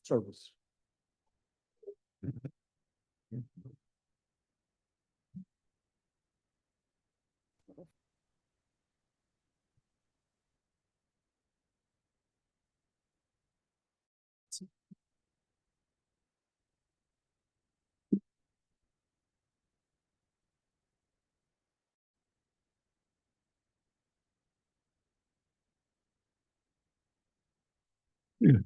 Service.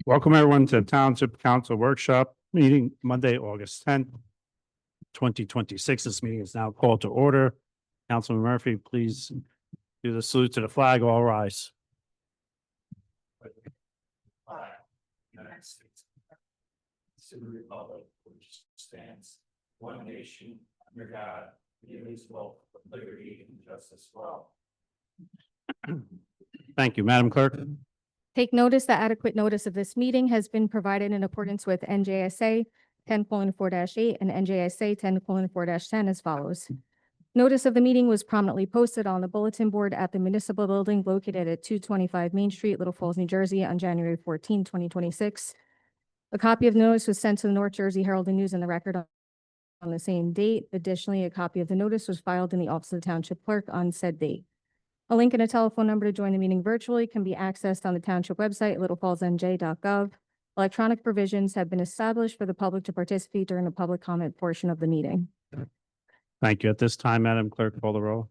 Welcome everyone to Township Council Workshop Meeting Monday, August 10th, 2026. This meeting is now called to order. Councilman Murphy, please do the salute to the flag. All rise. United States. Republic, which stands one nation under God, indivisible, with liberty and justice for all. Thank you, Madam Clerk. Take notice that adequate notice of this meeting has been provided in accordance with NJSA 10:4-8 and NJSA 10:4-10 as follows. Notice of the meeting was prominently posted on the bulletin board at the municipal building located at 225 Main Street, Little Falls, New Jersey on January 14, 2026. A copy of the notice was sent to the North Jersey Herald and News and the Record on the same date. Additionally, a copy of the notice was filed in the office of the Township Clerk on said date. A link and a telephone number to join the meeting virtually can be accessed on the Township website, littlefallsnj.gov. Electronic provisions have been established for the public to participate during the public comment portion of the meeting. Thank you. At this time, Madam Clerk, call the roll.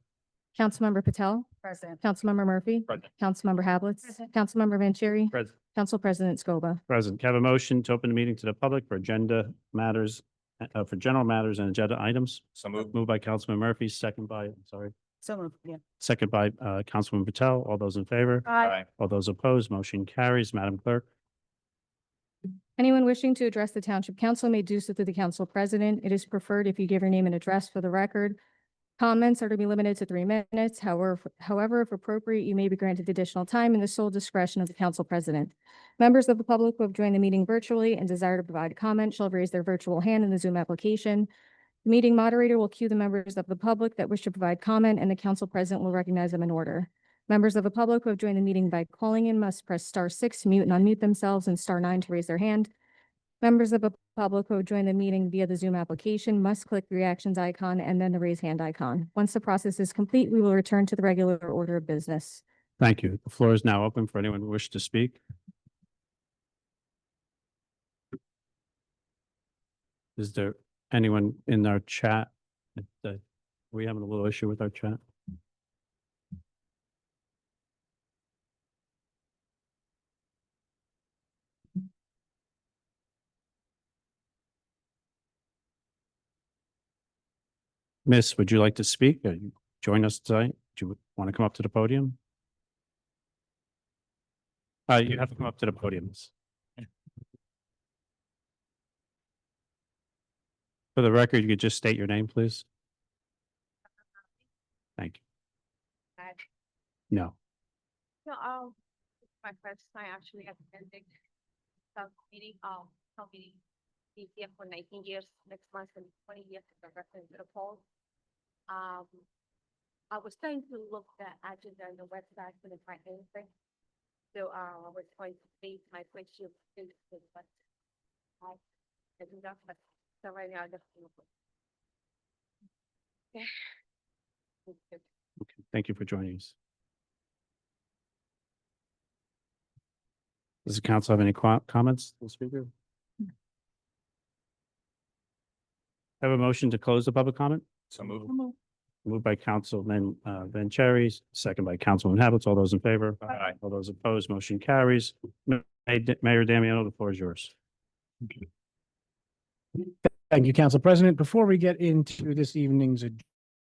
Councilmember Patel. Present. Councilmember Murphy. Present. Councilmember Hablitz. Present. Councilmember Vanchery. Present. Council President Scoba. Present. Can I have a motion to open the meeting to the public for agenda matters, for general matters and agenda items? So moved. Moved by Councilman Murphy, second by Councilman Patel. All those in favor? Aye. All those opposed, motion carries. Madam Clerk. Anyone wishing to address the Township Council may do so through the Council President. It is preferred if you give your name and address for the record. Comments are to be limited to 3 minutes. However, if appropriate, you may be granted additional time in the sole discretion of the Council President. Members of the public who have joined the meeting virtually and desire to provide comment shall raise their virtual hand in the Zoom application. The meeting moderator will cue the members of the public that wish to provide comment, and the Council President will recognize them in order. Members of the public who have joined the meeting by calling in must press *6 to mute and unmute themselves and *9 to raise their hand. Members of the public who have joined the meeting via the Zoom application must click the reactions icon and then the raise hand icon. Once the process is complete, we will return to the regular order of business. Thank you. The floor is now open for anyone who wishes to speak. Is there anyone in our chat? Are we having a little issue with our chat? Miss, would you like to speak? You join us tonight? Do you want to come up to the podium? You have to come up to the podium. Miss. For the record, you could just state your name, please. Thank you. No. No, my first time actually attending the meeting, meeting. Been here for 19 years, next month and 20 years as a resident of the polls. I was trying to look the agenda on the website to find anything. So I was going to save my question, but I did not, but so right now I just. Okay. Okay. Thank you for joining us. Does the council have any comments? The speaker? Have a motion to close the public comment? So moved. Moved by Councilman Vanchery, second by Councilman Hablitz. All those in favor? Aye. All those opposed, motion carries. Mayor Damiano, the floor is yours. Thank you, Council President. Before we get into this evening's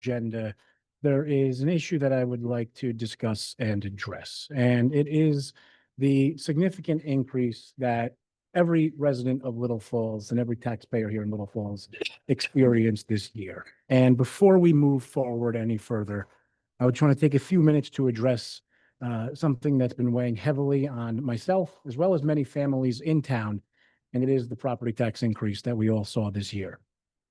agenda, there is an issue that I would like to discuss and address, and it is the significant increase that every resident of Little Falls and every taxpayer here in Little Falls experienced this year. And before we move forward any further, I would want to take a few minutes to address something that's been weighing heavily on myself as well as many families in town, and it is the property tax increase that we all saw this year.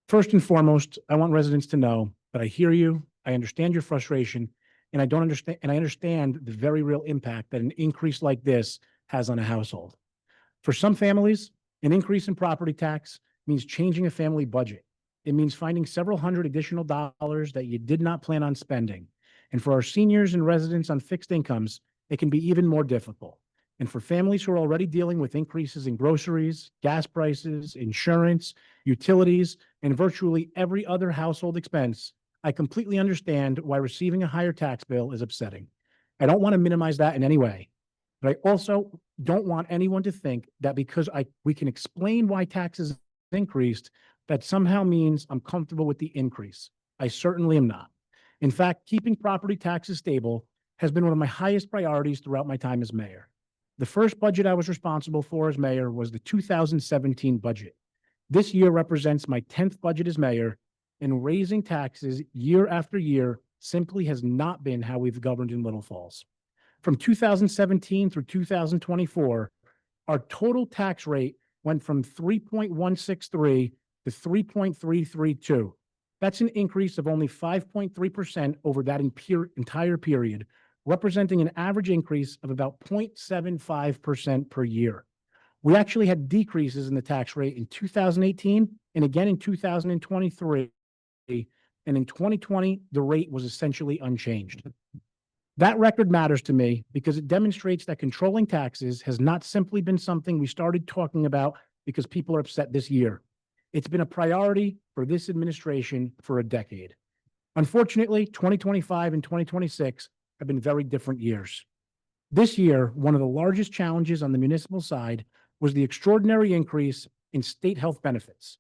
First and foremost, I want residents to know that I hear you, I understand your frustration, and I understand the very real impact that an increase like this has on a household. For some families, an increase in property tax means changing a family budget. It means finding several hundred additional dollars that you did not plan on spending. And for our seniors and residents on fixed incomes, it can be even more difficult. And for families who are already dealing with increases in groceries, gas prices, insurance, utilities, and virtually every other household expense, I completely understand why receiving a higher tax bill is upsetting. I don't want to minimize that in any way, but I also don't want anyone to think that because we can explain why taxes increased, that somehow means I'm comfortable with the increase. I certainly am not. In fact, keeping property taxes stable has been one of my highest priorities throughout my time as mayor. The first budget I was responsible for as mayor was the 2017 budget. This year represents my 10th budget as mayor, and raising taxes year after year simply has not been how we've governed in Little Falls. From 2017 through 2024, our total tax rate went from 3.163 to 3.332. That's an increase of only 5.3% over that entire period, representing an average increase of about 0.75% per year. We actually had decreases in the tax rate in 2018 and again in 2023. And in 2020, the rate was essentially unchanged. That record matters to me because it demonstrates that controlling taxes has not simply been something we started talking about because people are upset this year. It's been a priority for this administration for a decade. Unfortunately, 2025 and 2026 have been very different years. This year, one of the largest challenges on the municipal side was the extraordinary increase in state health benefits.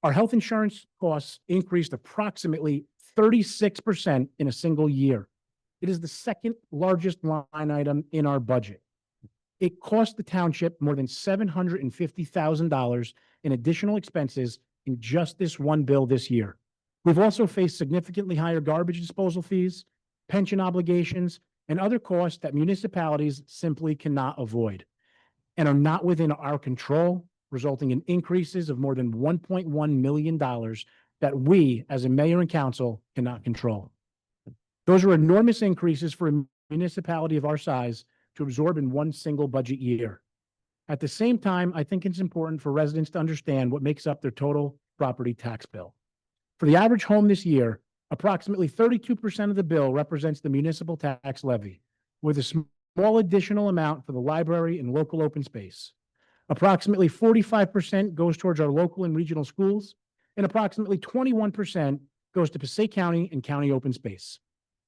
Our health insurance costs increased approximately 36% in a single year. It is the second largest line item in our budget. It cost the township more than $750,000 in additional expenses in just this one bill this year. We've also faced significantly higher garbage disposal fees, pension obligations, and other costs that municipalities simply cannot avoid and are not within our control, resulting in increases of more than $1.1 million that we, as a mayor and council, cannot control. Those are enormous increases for a municipality of our size to absorb in one single budget year. At the same time, I think it's important for residents to understand what makes up their total property tax bill. For the average home this year, approximately 32% of the bill represents the municipal tax levy, with a small additional amount for the library and local open space. Approximately 45% goes towards our local and regional schools, and approximately 21% goes to Passaic County and county open space.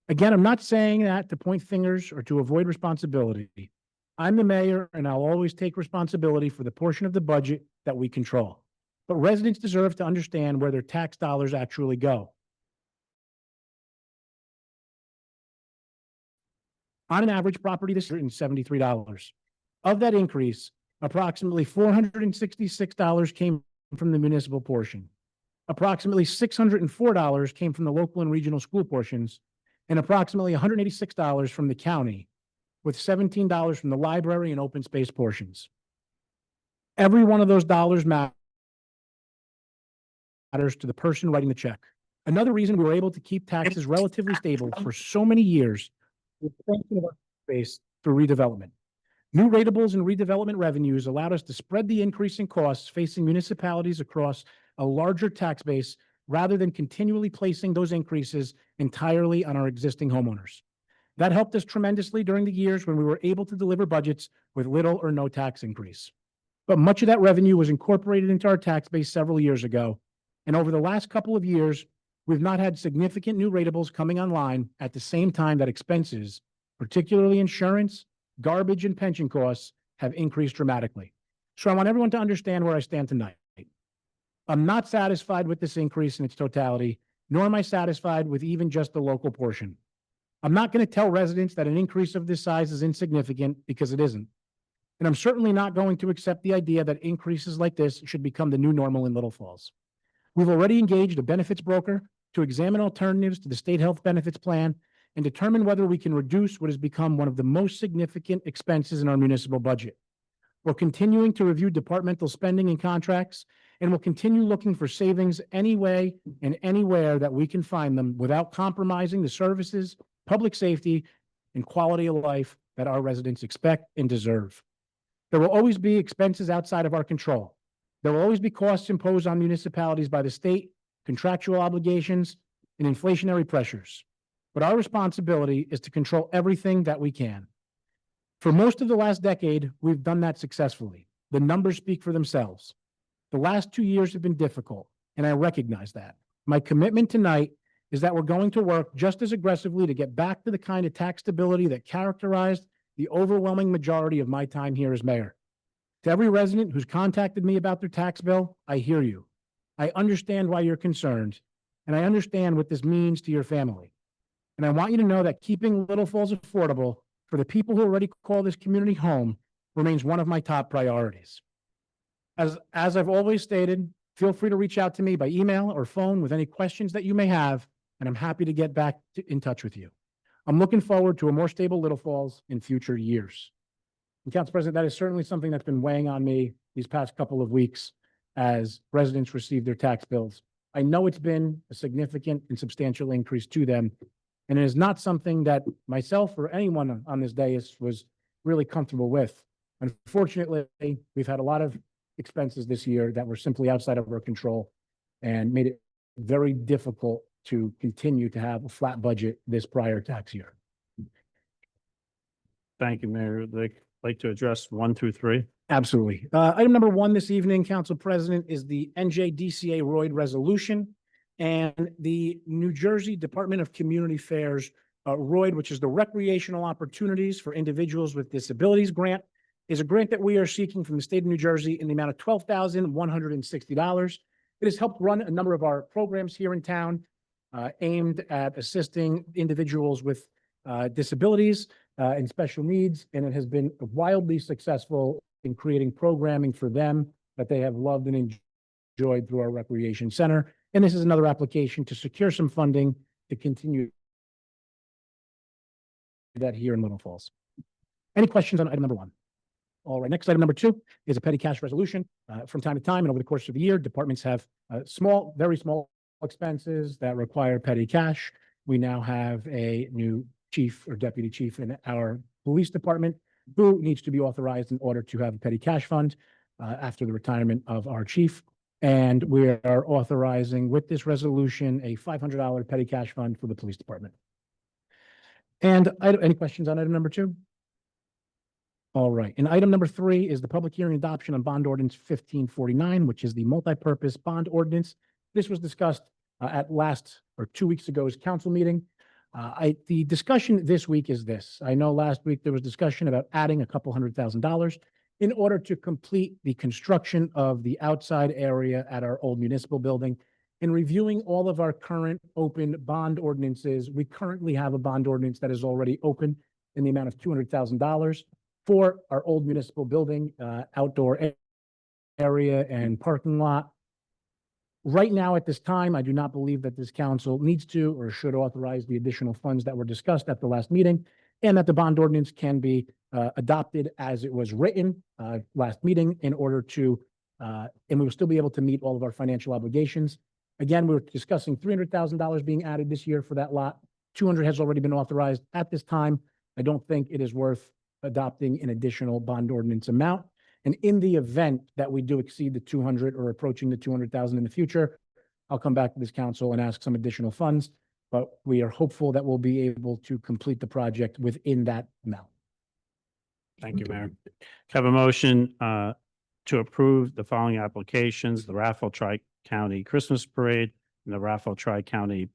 Again, I'm not saying that to point fingers or to avoid responsibility. I'm the mayor, and I'll always take responsibility for the portion of the budget that we control. But residents deserve to understand where their tax dollars actually go. On an average, property this year is $73. Of that increase, approximately $466 came from the municipal portion. Approximately $604 came from the local and regional school portions, and approximately $186 from the county, with $17 from the library and open space portions. Every one of those dollars matters to the person writing the check. Another reason we were able to keep taxes relatively stable for so many years was the expansion of our space through redevelopment. New ratables and redevelopment revenues allowed us to spread the increase in costs facing municipalities across a larger tax base rather than continually placing those increases entirely on our existing homeowners. That helped us tremendously during the years when we were able to deliver budgets with little or no tax increase. But much of that revenue was incorporated into our tax base several years ago, and over the last couple of years, we've not had significant new ratables coming online at the same time that expenses, particularly insurance, garbage, and pension costs, have increased dramatically. So I want everyone to understand where I stand tonight. I'm not satisfied with this increase in its totality, nor am I satisfied with even just the local portion. I'm not going to tell residents that an increase of this size is insignificant, because it isn't. And I'm certainly not going to accept the idea that increases like this should become the new normal in Little Falls. We've already engaged a benefits broker to examine alternatives to the state health benefits plan and determine whether we can reduce what has become one of the most significant expenses in our municipal budget. We're continuing to review departmental spending and contracts and will continue looking for savings any way and anywhere that we can find them without compromising the services, public safety, and quality of life that our residents expect and deserve. There will always be expenses outside of our control. There will always be costs imposed on municipalities by the state, contractual obligations, and inflationary pressures. But our responsibility is to control everything that we can. For most of the last decade, we've done that successfully. The numbers speak for themselves. The last 2 years have been difficult, and I recognize that. My commitment tonight is that we're going to work just as aggressively to get back to the kind of tax stability that characterized the overwhelming majority of my time here as mayor. To every resident who's contacted me about their tax bill, I hear you. I understand why you're concerned, and I understand what this means to your family. And I want you to know that keeping Little Falls affordable for the people who already call this community home remains one of my top priorities. As I've always stated, feel free to reach out to me by email or phone with any questions that you may have, and I'm happy to get back in touch with you. I'm looking forward to a more stable Little Falls in future years. And Council President, that is certainly something that's been weighing on me these past couple of weeks as residents receive their tax bills. I know it's been a significant and substantial increase to them, and it is not something that myself or anyone on this dais was really comfortable with. Unfortunately, we've had a lot of expenses this year that were simply outside of our control and made it very difficult to continue to have a flat budget this prior tax year. Thank you, Mayor. I'd like to address 1 through 3. Absolutely. Item number 1 this evening, Council President, is the NJDCA Royd resolution and the New Jersey Department of Community Affairs Royd, which is the Recreational Opportunities for Individuals with Disabilities grant, is a grant that we are seeking from the state of New Jersey in the amount of $12,160. It has helped run a number of our programs here in town aimed at assisting individuals with disabilities and special needs, and it has been wildly successful in creating programming for them that they have loved and enjoyed through our recreation center. And this is another application to secure some funding to continue that here in Little Falls. Any questions on item number 1? All right, next item number 2 is a petty cash resolution. From time to time and over the course of the year, departments have small, very small expenses that require petty cash. We now have a new chief or deputy chief in our police department who needs to be authorized in order to have a petty cash fund after the retirement of our chief. And we are authorizing with this resolution a $500 petty cash fund for the police department. And any questions on item number 2? All right. And item number 3 is the public hearing adoption on bond ordinance 1549, which is the multi-purpose bond ordinance. This was discussed at last or 2 weeks ago's council meeting. The discussion this week is this. I know last week there was discussion about adding a couple $100,000 in order to complete the construction of the outside area at our old municipal building. In reviewing all of our current open bond ordinances, we currently have a bond ordinance that is already open in the amount of $200,000 for our old municipal building, outdoor area and parking lot. Right now, at this time, I do not believe that this council needs to or should authorize the additional funds that were discussed at the last meeting, and that the bond ordinance can be adopted as it was written last meeting in order to, and we will still be able to meet all of our financial obligations. Again, we were discussing $300,000 being added this year for that lot. 200 has already been authorized at this time. I don't think it is worth adopting an additional bond ordinance amount. And in the event that we do exceed the 200 or approaching the 200,000 in the future, I'll come back to this council and ask some additional funds, but we are hopeful that we'll be able to complete the project within that amount. Thank you, Mayor. Have a motion to approve the following applications: the Raffle Tri-County Christmas Parade and the Raffle Tri-County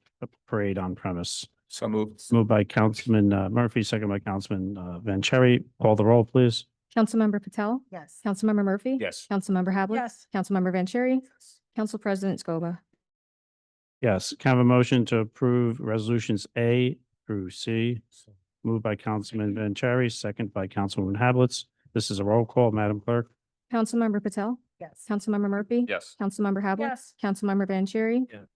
Parade on premise. So moved. Moved by Councilman Murphy, second by Councilman Vanchery. Call the roll, please. Councilmember Patel? Yes. Councilmember Murphy? Yes. Councilmember Havlet? Yes. Councilmember Vanchery? Council President Scoba. Yes, can I have a motion to approve resolutions A through C? Moved by Councilman Vanchery, second by Councilwoman Hablitz. This is a roll call, Madam Clerk. Councilmember Patel? Yes. Councilmember Murphy? Yes. Councilmember Havlet? Yes. Councilmember Vanchery? Yes.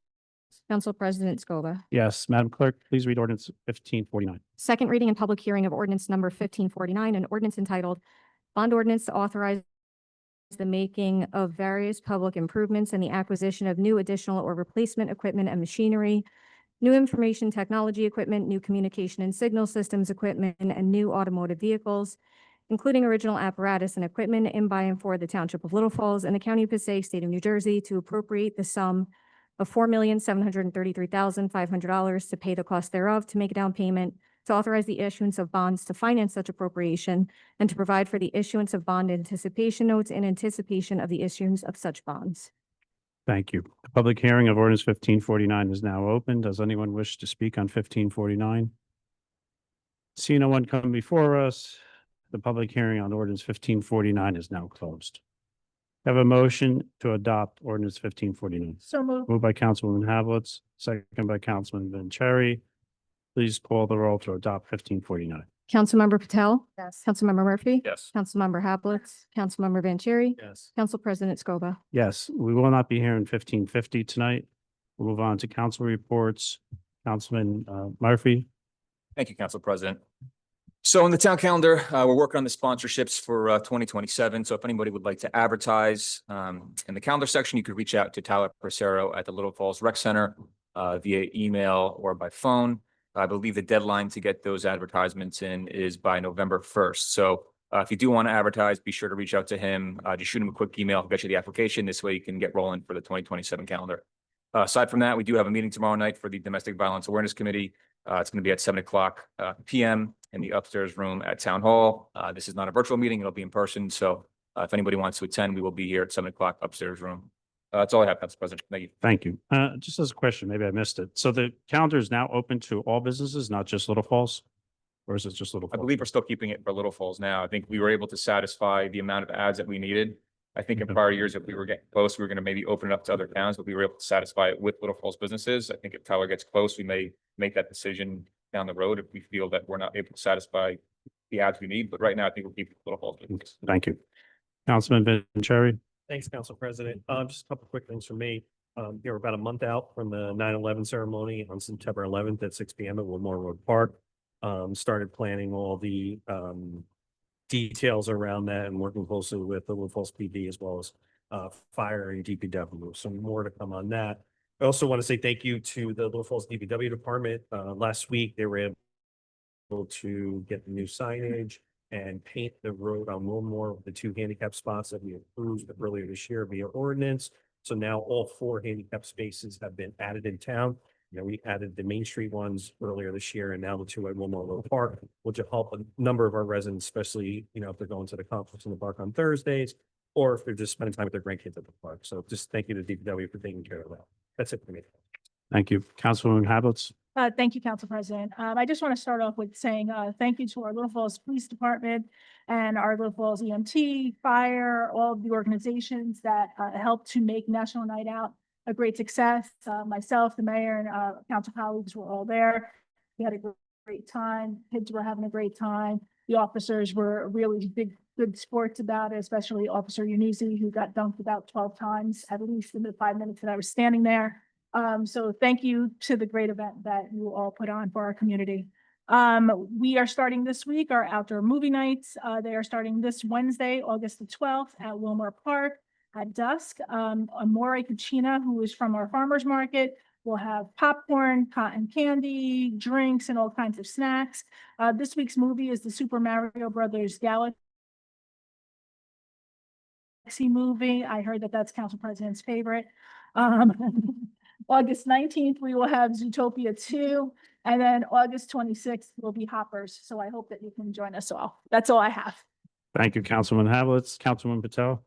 Council President Scoba. Yes, Madam Clerk, please read ordinance 1549. Second reading and public hearing of ordinance number 1549, an ordinance entitled Bond Ordinance to Authorize the making of various public improvements and the acquisition of new additional or replacement equipment and machinery, new information technology equipment, new communication and signal systems equipment, and new automotive vehicles, including original apparatus and equipment in by and for the Township of Little Falls and the County of Passaic, State of New Jersey, to appropriate the sum of $4,733,500 to pay the cost thereof, to make a down payment, to authorize the issuance of bonds to finance such appropriation, and to provide for the issuance of bond anticipation notes in anticipation of the issuance of such bonds. Thank you. The public hearing of ordinance 1549 is now open. Does anyone wish to speak on 1549? See no one come before us. The public hearing on ordinance 1549 is now closed. Have a motion to adopt ordinance 1549. So moved. Moved by Councilwoman Havelitz, second by Councilman Vanchery. Please call the roll to adopt 1549. Councilmember Patel? Yes. Councilmember Murphy? Yes. Councilmember Havelitz? Councilmember Vanchery? Yes. Council President Scoba. Yes, we will not be here in 1550 tonight. We'll move on to council reports. Councilman Murphy. Thank you, Council President. So in the town calendar, we're working on the sponsorships for 2027. So if anybody would like to advertise in the calendar section, you could reach out to Tyler Persero at the Little Falls Rec Center via email or by phone. I believe the deadline to get those advertisements in is by November 1st. So if you do want to advertise, be sure to reach out to him. Just shoot him a quick email. I'll get you the application. This way you can get rolling for the 2027 calendar. Aside from that, we do have a meeting tomorrow night for the Domestic Violence Awareness Committee. It's going to be at 7 o'clock p.m. in the upstairs room at Town Hall. This is not a virtual meeting. It'll be in person. So if anybody wants to attend, we will be here at 7 o'clock upstairs room. That's all I have, Council President. Thank you. Thank you. Just as a question, maybe I missed it. So the calendar is now open to all businesses, not just Little Falls? Or is it just Little I Falls? believe we're still keeping it for Little Falls now. I think we were able to satisfy the amount of ads that we needed. I think in Okay. prior years, if we were getting close, we were going to maybe open it up to other towns, but we were able to satisfy it with Little Falls businesses. I think if Tyler gets close, we may make that decision down the road if we feel that we're not able to satisfy the ads we need. But right now, I think we're keeping Little Falls businesses. Thank you. Councilman Vanchery. Thanks, Council President. Just a couple quick things from me. We're about a month out from the 9/11 ceremony on September 11th at 6 p.m. at Wilmore Road Park. Started planning all the details around that and working closely with the Little Falls PD as well as fire and DPW. So more to come on that. I also want to say thank you to the Little Falls DPW department. Last week, they were able to get the new signage and paint the road on Wilmore with the 2 handicap spots that we approved earlier this year via ordinance. So now all 4 handicap spaces have been added in town. You know, we added the Main Street ones earlier this year and now the 2 at Wilmore Road Park, which will help a number of our residents, especially, you know, if they're going to the conference in the park on Thursdays, or if they're just spending time with their grandkids at the park. So just thank you to DPW for taking care of that. That's it for me. Thank you. Councilwoman Havelitz. Thank you, Council President. I just want to start off with saying thank you to our Little Falls Police Department and our Little Falls EMT, fire, all of the organizations that helped to make National Night Out a great success. Myself, the mayor, and council colleagues were all there. We had a great time. Kids were having a great time. The officers were really good sports about it, especially Officer Yunusi, who got dunked about 12 times, at least in the 5 minutes that I was standing there. So thank you to the great event that you all put on for our community. We are starting this week our outdoor movie nights. They are starting this Wednesday, August the 12th at Wilmore Park at dusk. Amore Cucina, who is from our farmers market, will have popcorn, cotton candy, drinks, and all kinds of snacks. This week's movie is the Super Mario Brothers Galaxy movie. I heard that that's Council President's favorite. August 19th, we will have Zootopia 2, and then August 26th will be Hoppers. So I hope that you can join us all. That's all I have. Thank you, Councilwoman Havelitz. Councilwoman Patel.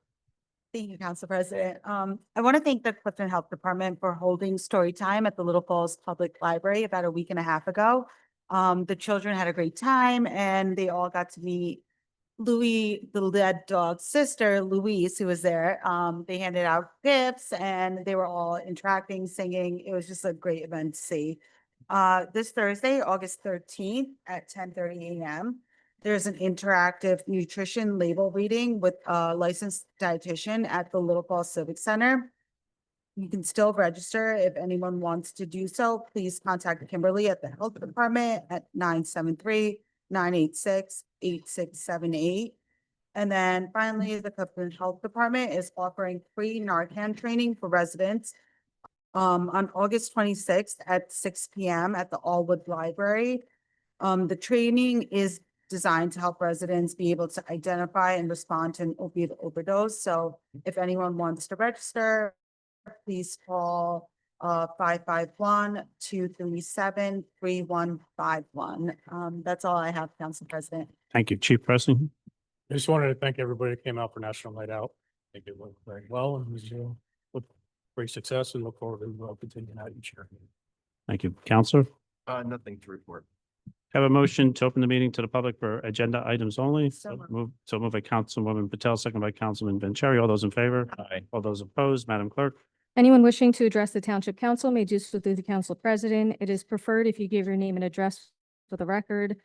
Thank you, Council President. I want to thank the Clifton Health Department for holding story time at the Little Falls Public Library about a week and a half ago. The children had a great time and they all got to meet Louis, the dead dog's sister, Louise, who was there. They handed out gifts and they were all interacting, singing. It was just a great event to see. This Thursday, August 13th at 10:30 a.m., there's an interactive nutrition label reading with a licensed dietitian at the Little Falls Civic Center. You can still register if anyone wants to do so. Please contact Kimberly at the Health Department at 973-986-8678. And then finally, the Clifton Health Department is offering free Narcan training for residents on August 26th at 6 p.m. at the Allwood Library. The training is designed to help residents be able to identify and respond to an opiate overdose. So if anyone wants to register, please call 551-237-3151. That's all I have, Council President. Thank you, Chief Pressing. I just wanted to thank everybody that came out for National Night Out. I think it went very well and was with great success, and look forward to continuing out each year. Thank you, Counselor. Nothing to report. Have a motion to open the meeting to the public for agenda items only. So moved. Moved by Councilwoman Patel, second by Councilman Vanchery. All those in favor? Aye. All those opposed? Madam Clerk? Anyone wishing to address the Township Council may do so through the Council President. It is preferred if you give your name and address for the record.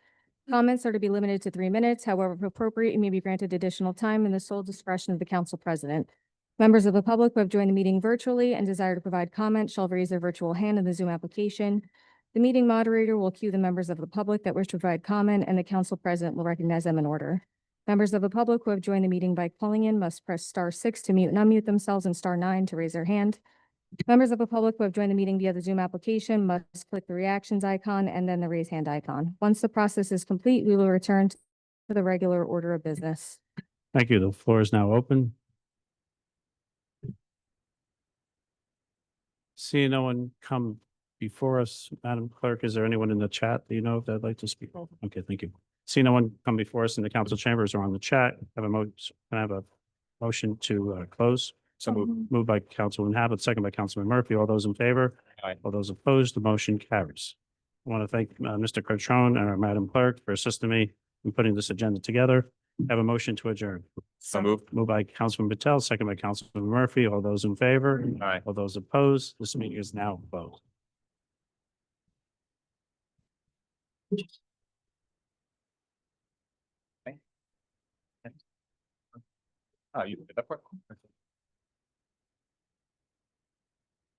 Comments are to be limited to 3 minutes. However, if appropriate, you may be granted additional time in the sole discretion of the Council President. Members of the public who have joined the meeting virtually and desire to provide comment shall raise their virtual hand in the Zoom application. The meeting moderator will cue the members of the public that wish to provide comment, and the Council President will recognize them in order. Members of the public who have joined the meeting by calling in must press *6 to mute and unmute themselves and *9 to raise their hand. Members of the public who have joined the meeting via the Zoom application must click the reactions icon and then the raise hand icon. Once the process is complete, we will return to the regular order of business. Thank you. The floor is now open. Seeing no one come before us, Madam Clerk, is there anyone in the chat that you know of that'd like to speak? Okay, thank you. Seeing no one come before us in the council chambers or on the chat, can I have a motion to close? So moved. Moved by Councilman Abbott, second by Councilman Murphy. All those in favor? Aye. All those opposed, the motion carries. I want to thank Mr. Cartrone and our Madam Clerk for assisting me in putting this agenda together. Have a motion to adjourn. So moved. Moved by Councilman Patel, second by Councilman Murphy. All those in favor? Aye. All those opposed, this meeting is now closed. Oh, you did that part?